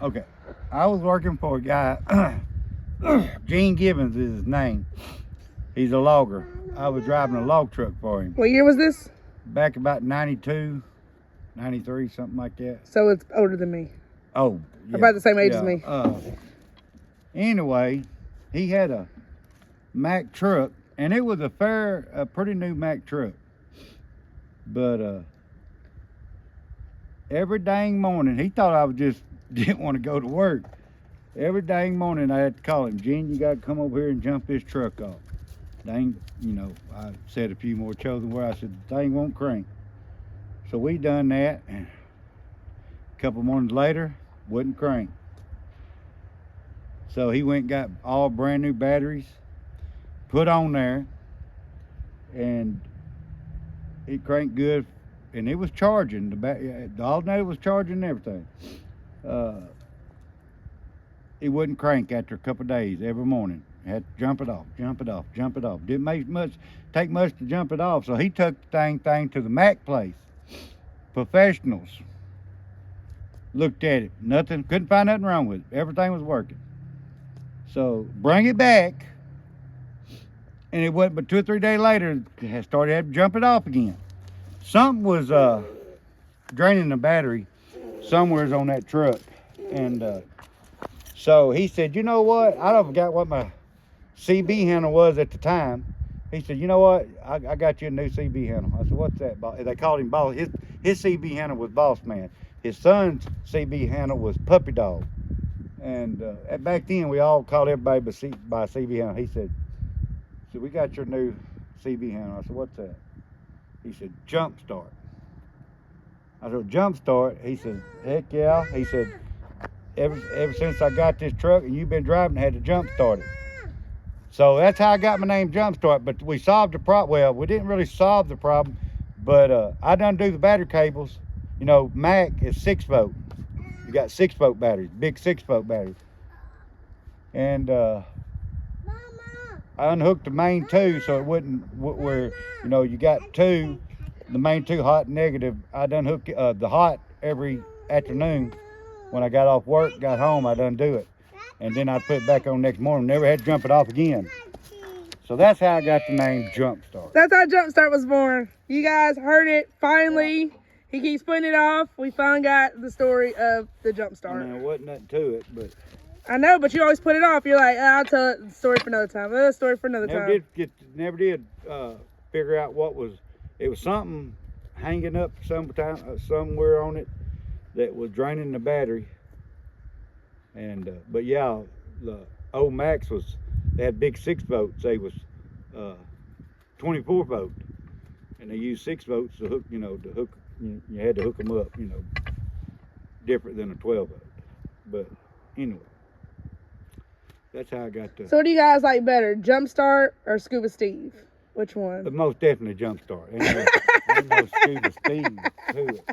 Okay, I was working for a guy, Gene Gibbons is his name. He's a logger. I was driving a log truck for him. What year was this? Back about 92, 93, something like that. So it's older than me. Oh, yeah. About the same age as me. Anyway, he had a Mack truck, and it was a pretty new Mack truck. But every dang morning, he thought I was just didn't want to go to work. Every dang morning, I had to call him, Gene, you got to come over here and jump this truck off. Dang, I said a few more chosen where I said, the thing won't crank. So we done that, and a couple mornings later, wouldn't crank. So he went and got all brand new batteries, put on there, and it cranked good, and it was charging. The alternator was charging and everything. It wouldn't crank after a couple of days every morning. Had to jump it off, jump it off, jump it off. Didn't take much to jump it off. So he took the thing to the Mack place. Professionals looked at it. Nothing, couldn't find nothing wrong with it. Everything was working. So bring it back. And it wasn't but 2 or 3 days later, it started having to jump it off again. Something was draining the battery somewheres on that truck. And so he said, you know what? I don't forgot what my CB handle was at the time. He said, you know what? I got you a new CB handle. I said, what's that? They called him Boss. His CB handle was Boss Man. His son's CB handle was Puppy Dog. And back then, we all called everybody by CB handle. He said, we got your new CB handle. I said, what's that? He said, Jump Start. I said, Jump Start? He said, heck yeah. He said, ever since I got this truck and you've been driving, I had to jump start it. So that's how I got my name Jump Start. But we solved the problem. Well, we didn't really solve the problem, but I done do the battery cables. You know, Mack is 6 volt. You got 6 volt batteries, big 6 volt batteries. And I unhooked the main 2 so it wouldn't, where, you got 2, the main 2 hot and negative. I done hook the hot every afternoon. When I got off work, got home, I done do it. And then I put it back on next morning. Never had to jump it off again. So that's how I got the name Jump Start. That's how Jump Start was born. You guys heard it, finally. He keeps putting it off. We finally got the story of the Jump Start. I mean, there wasn't nothing to it, but... I know, but you always put it off. You're like, I'll tell the story for another time. Story for another time. Never did figure out what was... It was something hanging up somewhere on it that was draining the battery. And but yeah, the old Max they had big 6 volts. They was 24 volt, and they used 6 volts to hook. You had to hook them up. Different than a 12 volt. But anyway, that's how I got to. So what do you guys like better, Jump Start or Scuba Steve? Which one? But most definitely Jump Start. Ain't no Scuba Steve to it.